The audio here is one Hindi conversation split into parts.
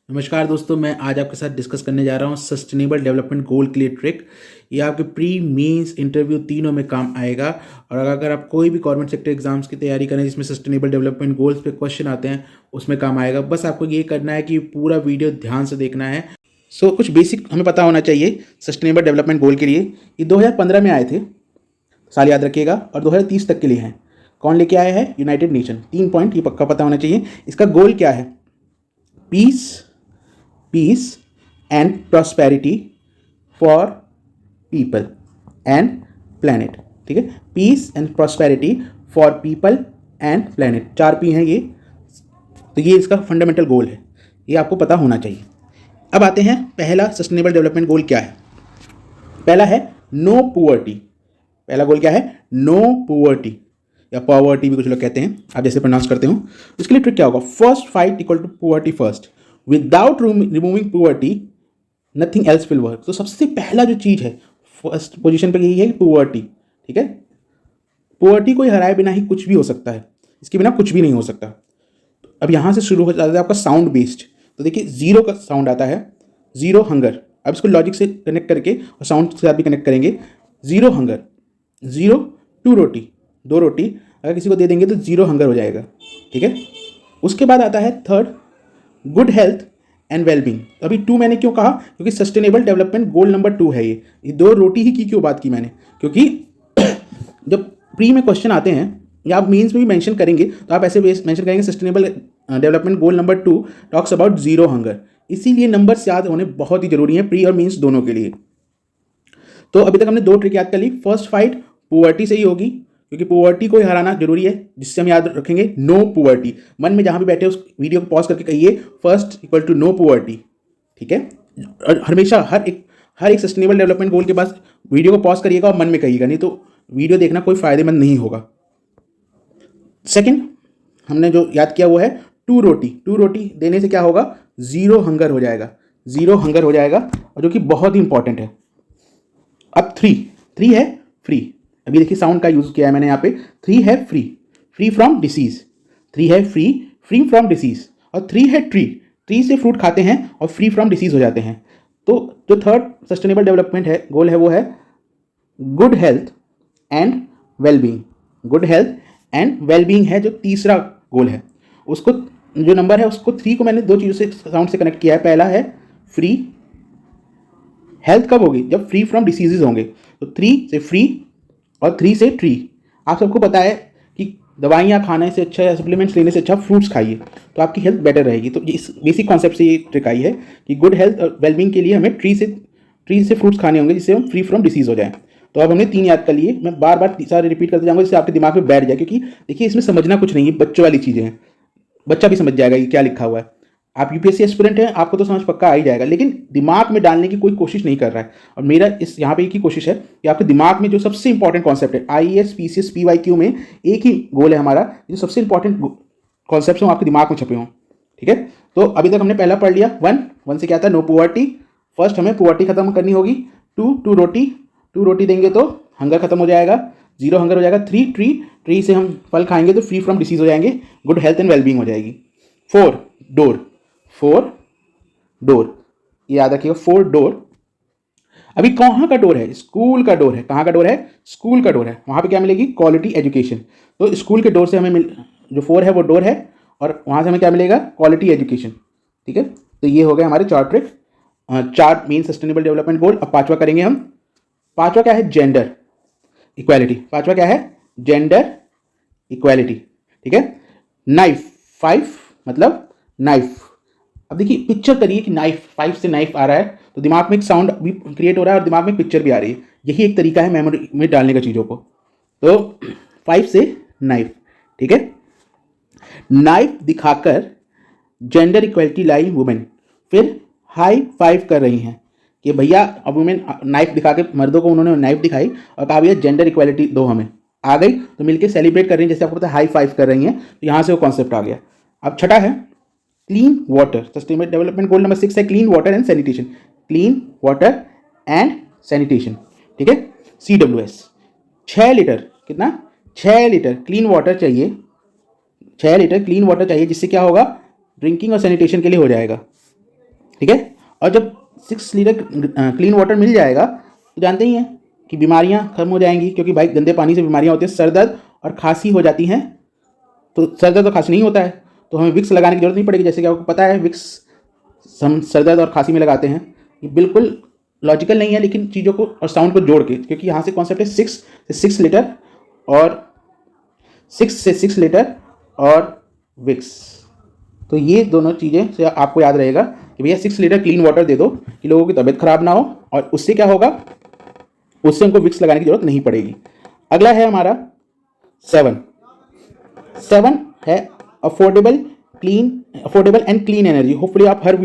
नमस्कार दोस्तों, मैं आज आपके साथ डिस्कस करने जा रहा हूँ सस्टेनेबल डेवलपमेंट गोल के लिए ट्रिक। ये आपके प्री मेंस इंटरव्यू तीनों में काम आएगा। और अगर आप कोई भी गवर्नमेंट सेक्टर एग्जाम्स की तैयारी करें जिसमें सस्टेनेबल डेवलपमेंट गोल्स पे क्वेश्चन आते हैं उसमें काम आएगा। बस आपको ये करना है कि पूरा वीडियो ध्यान से देखना है। कुछ बेसिक हमें पता होना चाहिए सस्टेनेबल डेवलपमेंट गोल के लिए। ये 2015 में आए थे, साल याद रखिएगा, और 2030 तक के लिए हैं। कौन लेके आया है? United nation. 3 पॉइंट ये पक्का पता होना चाहिए। इसका गोल क्या है? Peace and prosperity for people and planet. ठीक है, peace and prosperity for people and planet, 4 P हैं ये। तो ये इसका फंडामेंटल गोल है, ये आपको पता होना चाहिए। अब आते हैं, पहला सस्टेनेबल डेवलपमेंट गोल क्या है? पहला है नो पुअर्टी। पहला गोल क्या है? नो पुअर्टी या पॉवर्टी भी कुछ लोग कहते हैं, आप जैसे प्रोनाउंस करते हो। इसके लिए ट्रिक क्या होगा? First fight equal to poverty first, without removing poverty nothing else will work. तो सबसे पहला जो चीज़ है फर्स्ट पोजीशन पे यही है पुअर्टी। ठीक है, पुअर्टी को हराए बिना ही कुछ भी हो सकता है, इसके बिना कुछ भी नहीं हो सकता। अब यहाँ से शुरू हो जाता है आपका साउंड बेस्ड। तो देखिए, जीरो का साउंड आता है, जीरो हंगर। अब इसको लॉजिक से कनेक्ट करके और साउंड के साथ भी कनेक्ट करेंगे। जीरो हंगर, जीरो 2 रोटी, 2 रोटी अगर किसी को दे देंगे तो जीरो हंगर हो जाएगा। ठीक है, उसके बाद आता है third, good health and wellbeing. अभी 2 मैंने क्यों कहा? क्योंकि सस्टेनेबल डेवलपमेंट गोल नंबर 2 है ये 2 रोटी ही की क्यों बात की मैंने? क्योंकि जब प्री में क्वेश्चन आते हैं या आप मीन्स में भी मेंशन करेंगे तो आप ऐसे मेंशन करेंगे sustainable development goal number 2 talks about zero hunger. इसीलिए नंबर्स याद होने बहुत ही जरूरी है प्री और मीन्स दोनों के लिए। तो अभी तक हमने 2 ट्रिक याद कर ली। फर्स्ट फाइट पुअर्टी से ही होगी, क्योंकि पुअर्टी को हराना जरूरी है, जिससे हम याद रखेंगे नो पुअर्टी। मन में जहां भी बैठे उस वीडियो को पॉज करके कहिए first equal to no poverty. ठीक है, और हमेशा हर एक सस्टेनेबल डेवलपमेंट गोल के पास वीडियो को पॉज करिएगा और मन में कहिएगा, नहीं तो वीडियो देखना कोई फायदेमंद नहीं होगा। सेकेंड हमने जो याद किया वो है 2 रोटी। 2 रोटी देने से क्या होगा? जीरो हंगर हो जाएगा, जीरो हंगर हो जाएगा, और जो कि बहुत ही इंपॉर्टेंट है। अब 3 है फ्री। अभी देखिए साउंड का यूज किया है मैंने यहाँ पे। 3 है फ्री, फ्री फ्रॉम डिसीज। 3 है फ्री, फ्री फ्रॉम डिसीज। और 3 है ट्री, ट्री से फ्रूट खाते हैं और फ्री फ्रॉम डिसीज हो जाते हैं। तो जो थर्ड सस्टेनेबल डेवलपमेंट है गोल है वो है good health and wellbeing. Good health and wellbeing है जो तीसरा गोल है। उसको जो नंबर है उसको 3 को मैंने 2 चीज़ों से साउंड से कनेक्ट किया है। पहला है फ्री, हेल्थ कब होगी? जब फ्री फ्रॉम डिसीजेज होंगे। तो 3 से फ्री और 3 से ट्री। आप सबको पता है कि दवाइयाँ खाने से अच्छा या सप्लीमेंट्स लेने से अच्छा फ्रूट्स खाइए, तो आपकी हेल्थ बेटर रहेगी। तो इस बेसिक कॉन्सेप्ट से ये ट्रिक आई है कि गुड हेल्थ और वेलबींग के लिए हमें ट्री से फ्रूट्स खाने होंगे जिससे हम फ्री फ्रॉम डिसीज हो जाए। तो अब हमने 3 याद कर लिए। मैं बार बार सारे रिपीट करते जाऊँगा जिससे आपके दिमाग में बैठ जाए, क्योंकि देखिए इसमें समझना कुछ नहीं है, बच्चों वाली चीज़ें हैं, बच्चा भी समझ जाएगा ये क्या लिखा हुआ है। आप यूपीएससी एस्पिरेंट हैं, आपको तो समझ पक्का आ ही जाएगा, लेकिन दिमाग में डालने की कोई कोशिश नहीं कर रहा है। और मेरा इस यहाँ पे एक ही कोशिश है कि आपके दिमाग में जो सबसे इंपॉर्टेंट कॉन्सेप्ट है, आईएएस पीसीएस पीवाईक्यू में एक ही गोल है हमारा, जो सबसे इंपॉर्टेंट कॉन्सेप्ट हो आपके दिमाग में छपे हों। ठीक है, तो अभी तक हमने पहला पढ़ लिया 1 से क्या था? No poverty. फर्स्ट हमें पुअर्टी खत्म करनी होगी। 2 रोटी, 2 रोटी देंगे तो हंगर खत्म हो जाएगा, जीरो हंगर हो जाएगा। 3 ट्री, ट्री से हम फल खाएंगे तो फ्री फ्रॉम डिसीज हो जाएंगे, गुड हेल्थ एंड वेलबींग हो जाएगी। 4 डोर, 4 डोर, ये याद रखिएगा 4 डोर। अभी कहाँ का डोर है? स्कूल का डोर है। कहाँ का डोर है? स्कूल का डोर है। वहाँ पे क्या मिलेगी? Quality education. तो स्कूल के डोर से हमें जो 4 है वो डोर है, और वहाँ से हमें क्या मिलेगा? Quality education. ठीक है, तो ये हो गए हमारे 4 trick, 4 main sustainable development goal. अब 5वां करेंगे हम। 5वां क्या है? Gender equality. 5वां क्या है? Gender equality. ठीक है, नाइफ, 5 मतलब नाइफ। अब देखिए पिक्चर करिए कि नाइफ, 5 से नाइफ आ रहा है तो दिमाग में एक साउंड भी क्रिएट हो रहा है और दिमाग में पिक्चर भी आ रही है। यही एक तरीका है मेमोरी में डालने का चीज़ों को। तो 5 से नाइफ। ठीक है, नाइफ दिखाकर जेंडर इक्वलिटी लाई वुमेन, फिर हाई 5 कर रही हैं कि भैया अब वुमेन नाइफ दिखा के, मर्दों को उन्होंने नाइफ दिखाई और कहा भैया जेंडर इक्वलिटी दो हमें, आ गई तो मिलके सेलिब्रेट कर रही हैं, जैसे आपको पता है हाई 5 कर रही हैं। तो यहाँ से वो कॉन्सेप्ट आ गया। अब छठा है clean water. Sustainable development goal number 6 है clean water and sanitation. Clean water and sanitation. ठीक है, CWS 6 लीटर, कितना? 6 लीटर क्लीन वाटर चाहिए, 6 लीटर क्लीन वाटर चाहिए, जिससे क्या होगा? ड्रिंकिंग और सैनिटेशन के लिए हो जाएगा। ठीक है। और जब 6 लीटर क्लीन वाटर मिल जाएगा तो जानते ही हैं कि बीमारियां खत्म हो जाएंगी, क्योंकि भाई गंदे पानी से बीमारियां होती हैं, सर दर्द और खांसी हो जाती हैं। तो सर दर्द और खांसी नहीं होता है तो हमें विक्स लगाने की जरूरत नहीं पड़ेगी। जैसे कि आपको पता है विक्स हम सर दर्द और खांसी में लगाते हैं। ये बिल्कुल लॉजिकल नहीं है, लेकिन चीज़ों को और साउंड को जोड़ के, क्योंकि यहाँ से कॉन्सेप्ट है 6 से 6 लीटर और 6 से 6 लीटर और विक्स। तो ये दोनों चीज़ें से आपको याद रहेगा कि भैया 6 लीटर क्लीन वाटर दे दो कि लोगों की तबीयत खराब ना हो, और उससे क्या होगा, उससे उनको विक्स लगाने की जरूरत नहीं पड़ेगी। अगला है हमारा 7 है affordable and clean energy. Hopefully आप हर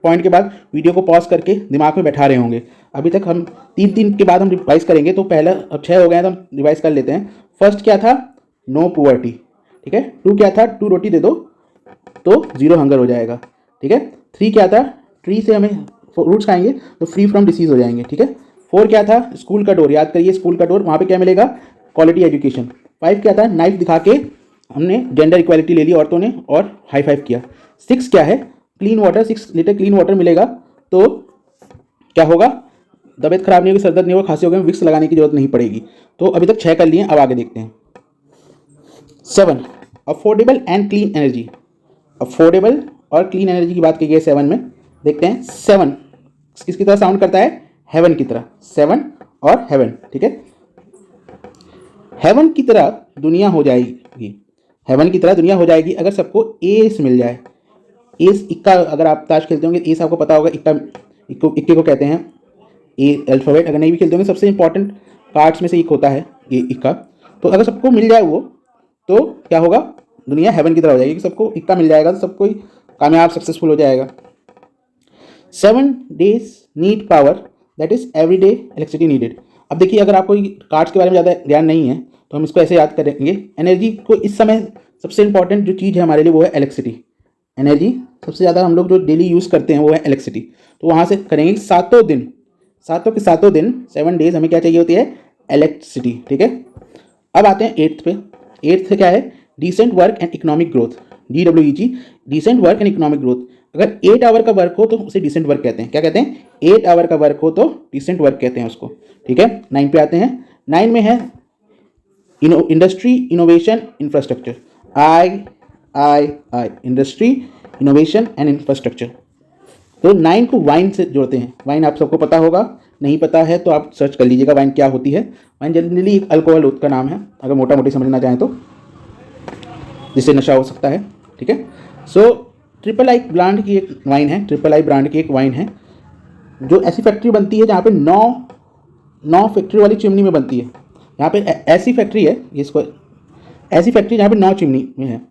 पॉइंट के बाद वीडियो को पॉज करके दिमाग में बैठा रहे होंगे। अभी तक हम 3 के बाद हम रिवाइज करेंगे, तो पहला अब 6 हो गए हैं तो हम रिवाइज कर लेते हैं। फर्स्ट क्या था, नो पुअर्टी, ठीक है। 2 क्या था, 2 रोटी दे दो तो 0 हंगर हो जाएगा, ठीक है। 3 क्या था, ट्री से हमें फ्रूट्स खाएंगे तो फ्री फ्रॉम डिसीज हो जाएंगे, ठीक है। 4 क्या था, स्कूल का डोर, याद करिए स्कूल का डोर, वहाँ पे क्या मिलेगा, क्वालिटी एजुकेशन। 5 क्या था, नाइफ दिखा के हमने जेंडर इक्वालिटी ले ली औरतों ने और हाई फाइव किया। 6 क्या है, clean water, 6 litre clean water मिलेगा तो क्या होगा, तबियत खराब नहीं होगी, सर दर्द नहीं होगा, खांसी होगी, विक्स लगाने की जरूरत नहीं पड़ेगी। तो अभी तक 6 कर लिए, अब आगे देखते हैं। 7 affordable and clean energy. Affordable और क्लीन एनर्जी की बात की गई है 7 में। देखते हैं 7 किसकी तरह साउंड करता है, हेवन की तरह। 7 और हेवन, ठीक है। हेवन की तरह दुनिया हो जाएगी, हेवन की तरह दुनिया हो जाएगी अगर सबको एस मिल जाए। एस, इक्का, अगर आप ताश खेलते होंगे एस आपको पता होगा, इक्के को कहते हैं ए अल्फ़ाबेट। अगर नहीं भी खेलते होंगे, सबसे इंपॉर्टेंट कार्ड्स में से एक होता है ये इक्का। तो अगर सबको मिल जाए वो, तो क्या होगा, दुनिया हेवन की तरह हो जाएगी कि सबको इक्का मिल जाएगा तो सब कोई कामयाब सक्सेसफुल हो जाएगा। 7 days need power, that is every day electricity needed. अब देखिए, अगर आपको कार्ड्स के बारे में ज़्यादा ज्ञान नहीं है तो हम इसको ऐसे याद करेंगे, एनर्जी को इस समय सबसे इंपॉर्टेंट जो चीज़ है हमारे लिए वो है इलेक्ट्रिसिटी। एनर्जी सबसे ज़्यादा हम लोग जो डेली यूज़ करते हैं वो है इलेक्ट्रिसिटी। तो वहाँ से करेंगे सातों के सातों दिन 7 days हमें क्या चाहिए होती है, इलेक्ट्रिसिटी, ठीक है। अब आते हैं 8th पे। 8th क्या है, decent work and economic growth, DWEG, decent work and economic growth. अगर 8 आवर का वर्क हो तो उसे डिसेंट वर्क कहते हैं। क्या कहते हैं, 8 आवर का वर्क हो तो डिसेंट वर्क कहते हैं उसको, ठीक है। 9 पे आते हैं। 9 में है industry innovation infrastructure, I industry innovation and infrastructure. तो 9 को वाइन से जोड़ते हैं। वाइन आप सबको पता होगा, नहीं पता है तो आप सर्च कर लीजिएगा वाइन क्या होती है। वाइन जनरली एक अल्कोहल का नाम है, अगर मोटा मोटी समझना चाहें तो, जिससे नशा हो सकता है, ठीक है। सो ट्रिपल आई ब्रांड की एक वाइन है, ट्रिपल आई ब्रांड की एक वाइन है जो ऐसी फैक्ट्री बनती है जहाँ पे 9 फैक्ट्री वाली चिमनी में बनती है। यहाँ पे ऐसी फैक्ट्री है, इसको ऐसी फैक्ट्री जहाँ पे 9 चिमनी में है।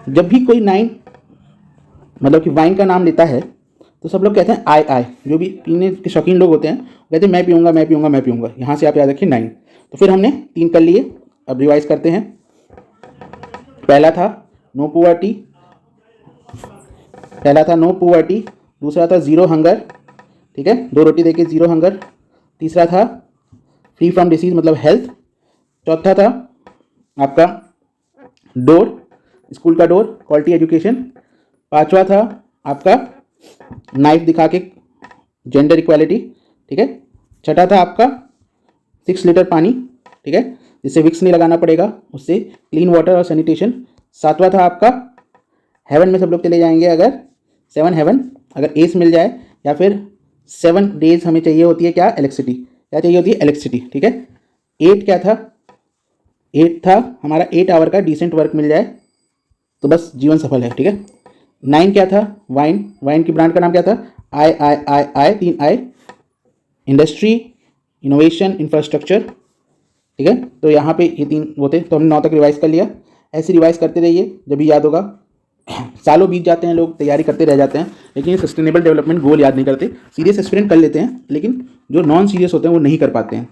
जब भी कोई 9 मतलब कि वाइन का नाम लेता है तो सब लोग कहते हैं आई। जो भी पीने के शौकीन लोग होते हैं कहते हैं मैं पीऊँगा। यहाँ से आप याद रखिए 9। तो फिर हमने 3 कर लिए, अब रिवाइज करते हैं। पहला था नो पुअर्टी, दूसरा था 0 हंगर, ठीक है, 2 रोटी देके 0 हंगर। तीसरा था फ्री फ्रॉम डिसीज मतलब हेल्थ। चौथा था आपका डोर, स्कूल का डोर, क्वालिटी एजुकेशन। 5वां था आपका नाइफ दिखा के जेंडर इक्वालिटी, ठीक है। 6ठा था आपका 6 लीटर पानी, ठीक है, जिससे विक्स नहीं लगाना पड़ेगा, उससे क्लीन वाटर और सैनिटेशन। 7वां था आपका हेवन में सब लोग चले जाएंगे अगर 7 हेवन, अगर एस मिल जाए, या फिर 7 days हमें चाहिए होती है क्या, इलेक्ट्रिसिटी। क्या चाहिए होती है, इलेक्ट्रिसिटी, ठीक है। 8 क्या था, 8 था हमारा 8 आवर का डिसेंट वर्क मिल जाए तो बस जीवन सफल है, ठीक है। 9 क्या था, वाइन की ब्रांड का नाम क्या था, आई 3 आई, इंडस्ट्री इनोवेशन इंफ्रास्ट्रक्चर, ठीक है। तो यहाँ पे ये 3 वो थे, तो हमने 9 तक रिवाइज कर लिया। ऐसे रिवाइज करते रहिए, जब भी याद होगा। सालों बीत जाते हैं, लोग तैयारी करते रह जाते हैं, लेकिन ये सस्टेनेबल डेवलपमेंट गोल याद नहीं करते। सीरियस एस्पिरेंट कर लेते हैं, लेकिन जो नॉन सीरियस होते हैं वो नहीं कर पाते हैं,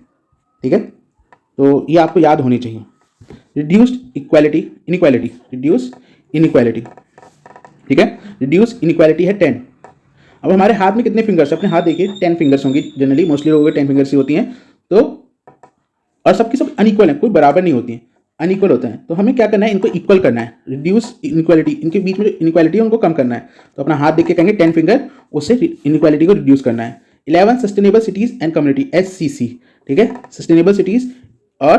ठीक है। तो ये आपको याद होनी चाहिए। रिड्यूस्ड इनइक्वालिटी, ठीक है। रिड्यूस इनइक्वालिटी है 10। अब हमारे हाथ में कितने फिंगर्स, अपने हाथ देखिए 10 फिंगर्स होंगी, जनरली मोस्टली लोगों के 10 फिंगर्स ही होती हैं। तो और सबकी सब अनइक्वल हैं, कोई बराबर नहीं होती हैं। अनइक्वल होते हैं, तो हमें क्या करना है, इनको इक्वल करना है, रिड्यूस इनइक्वालिटी, इनके बीच में जो इनइक्वालिटी है उनको कम करना है। तो अपना हाथ देख के कहेंगे 10 फिंगर, उससे इनइक्वालिटी को रिड्यूस करना है। 11 sustainable cities and community, SCC, ठीक है, सस्टेनेबल सिटीज और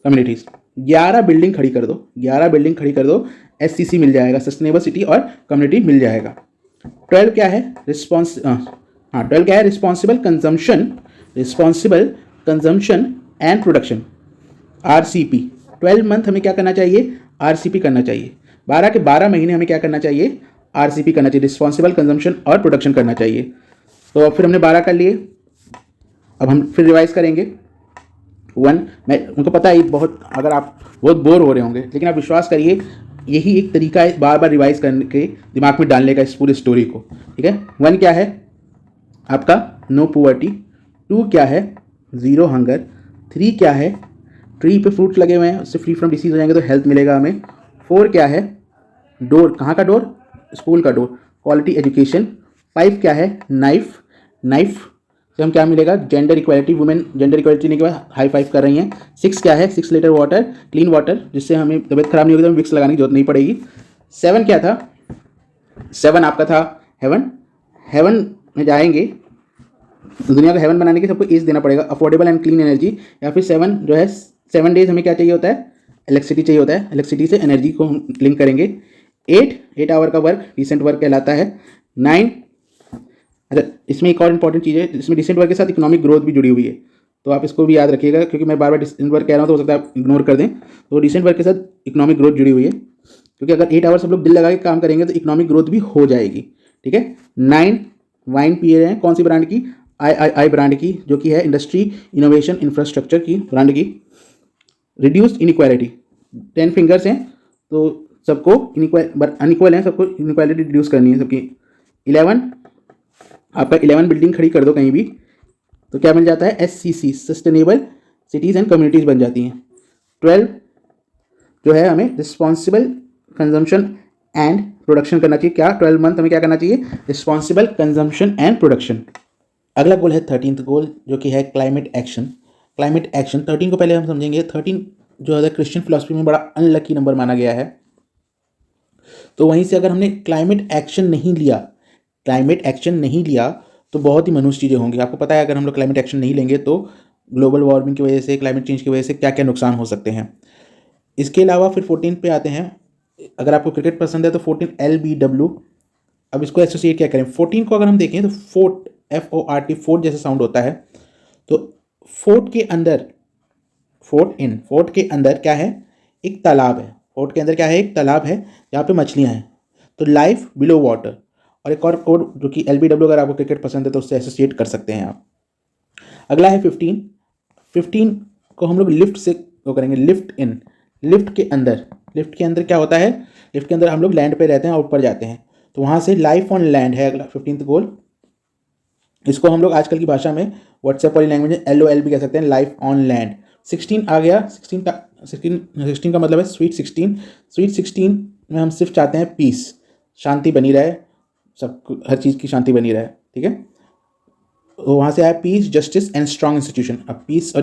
कम्युनिटीज। 11 बिल्डिंग खड़ी कर दो, 11 बिल्डिंग खड़ी कर दो, SCC मिल जाएगा, सस्टेनेबल सिटी और कम्युनिटी मिल जाएगा। 12 क्या है, 12 क्या है, responsible consumption and production, RCP। 12 month हमें क्या करना चाहिए, RCP करना चाहिए। 12 के 12 महीने हमें क्या करना चाहिए, RCP करना चाहिए, रिस्पॉन्सिबल कंजम्पशन और प्रोडक्शन करना चाहिए। तो अब फिर हमने 12 कर लिए, अब हम फिर रिवाइज करेंगे। 1, मैं उनको पता है बहुत, अगर आप बहुत बोर हो रहे होंगे, लेकिन आप विश्वास करिए यही एक तरीका है बार बार रिवाइज करने के, दिमाग में डालने का इस पूरी स्टोरी को, ठीक है। 1 क्या है आपका, नो पुअर्टी। 2 क्या है, 0 हंगर। 3 क्या है, ट्री पे फ्रूट्स लगे हुए हैं, उससे फ्री फ्रॉम डिसीज हो जाएंगे तो हेल्थ मिलेगा हमें। 4 क्या है, डोर, कहाँ का डोर, स्कूल का डोर, क्वालिटी एजुकेशन। 5 क्या है, नाइफ, नाइफ से हम क्या मिलेगा, gender equality, women gender equality नहीं के बाद हाई फाइव कर रही हैं। 6 क्या है, 6 लीटर वाटर, क्लीन वाटर, जिससे हमें तबियत खराब नहीं होगी तो हमें विक्स लगाने की जरूरत नहीं पड़ेगी। 7 क्या था, 7 आपका था हेवन। हेवन में जाएंगे तो दुनिया को हेवन बनाने के सबको एज देना पड़ेगा, अफोर्डेबल एंड क्लीन एनर्जी। या फिर 7 जो है, 7 डेज हमें क्या चाहिए होता है, इलेक्ट्रिसिटी चाहिए होता है, इलेक्ट्रिसिटी से एनर्जी को हम लिंक करेंगे। 8 आवर का वर्क डिसेंट वर्क कहलाता है। 9, अच्छा इसमें एक और इंपॉर्टेंट चीज़ है, इसमें डिसेंट वर्क के साथ इकोनॉमिक ग्रोथ भी जुड़ी हुई है, तो आप इसको भी याद रखिएगा, क्योंकि मैं बार बार डिसेंट वर्क कह रहा हूँ तो हो सकता है आप इग्नोर कर दें। तो डिसेंट वर्क के साथ इकोनॉमिक ग्रोथ जुड़ी हुई है, क्योंकि अगर 8 आवर्स हम लोग दिल लगा के काम करेंगे तो इकोनॉमिक ग्रोथ भी हो जाएगी, ठीक है। 9 वाइन पी रहे हैं, कौन सी ब्रांड की, आई ब्रांड की, जो कि है इंडस्ट्री इनोवेशन इंफ्रास्ट्रक्चर की ब्रांड की। रिड्यूस्ड इनइक्वालिटी, 10 फिंगर्स हैं तो सबको अनइक्वल हैं, सबको इनइक्वालिटी रिड्यूस करनी है सबकी। 11 आपका 11 बिल्डिंग खड़ी कर दो कहीं भी तो क्या मिल जाता है, SCC, sustainable cities and communities बन जाती हैं। 12 जो है हमें रिस्पॉन्सिबल कंजम्पशन एंड प्रोडक्शन करना चाहिए। क्या 12 मंथ हमें क्या करना चाहिए, रिस्पॉन्सिबल कंजम्पशन एंड प्रोडक्शन। अगला गोल है 13th गोल, जो कि है क्लाइमेट एक्शन। क्लाइमेट एक्शन 13 को पहले हम समझेंगे। 13 जो है क्रिश्चियन फिलॉसफी में बड़ा अनलकी नंबर माना गया है, तो वहीं से अगर हमने क्लाइमेट एक्शन नहीं लिया तो बहुत ही मनुष्य चीज़ें होंगी। आपको पता है अगर हम लोग क्लाइमेट एक्शन नहीं लेंगे तो ग्लोबल वार्मिंग की वजह से, क्लाइमेट चेंज की वजह से क्या क्या नुकसान हो सकते हैं। इसके अलावा फिर 14 पे आते हैं। अगर आपको क्रिकेट पसंद है तो 14 LBW। अब इसको एसोसिएट क्या करें, 14 को अगर हम देखें तो फोर्ट, FORT, फोर्ट जैसा साउंड होता है। तो फोर्ट के अंदर क्या है, एक तालाब है। फोर्ट के अंदर क्या है, एक तालाब है जहाँ पे मछलियाँ हैं, तो लाइफ बिलो वाटर। और एक और कोड जो कि LBW, अगर आपको क्रिकेट पसंद है तो उससे एसोसिएट कर सकते हैं आप। अगला है 15 को हम लोग लिफ्ट से वो करेंगे, लिफ्ट के अंदर क्या होता है, लिफ्ट के अंदर हम लोग लैंड पे रहते हैं और ऊपर जाते हैं, तो वहाँ से लाइफ ऑन लैंड है अगला 15th गोल। इसको हम लोग आजकल की भाषा में व्हाट्सएप वाली लैंग्वेज में LOL भी कह सकते हैं, लाइफ ऑन लैंड। 16 आ गया, 16 का मतलब है स्वीट 16 में हम सिर्फ चाहते हैं पीस, शांति बनी रहे, सब हर चीज़ की शांति बनी रहे, ठीक है। तो वहाँ से आया peace, justice and strong institution. अब पीस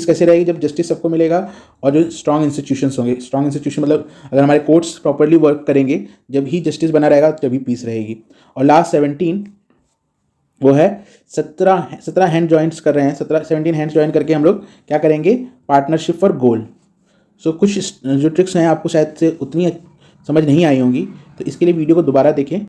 कैसे रहेगी, जब जस्टिस सबको मिलेगा और जो स्ट्रॉन्ग इंस्टीट्यूशंस होंगे। स्ट्रॉन्ग इंस्टीट्यूशन मतलब अगर हमारे कोर्ट्स प्रॉपरली वर्क करेंगे, जब ही जस्टिस बना रहेगा तभी पीस रहेगी। और लास्ट 17 वो है 17 हैंड जॉइंट्स कर रहे हैं, 17 हैंड्स ज्वाइन करके हम लोग क्या करेंगे, पार्टनरशिप फॉर गोल। सो कुछ जो ट्रिक्स हैं आपको शायद से उतनी समझ नहीं आई होंगी, तो इसके लिए वीडियो को दोबारा देखें।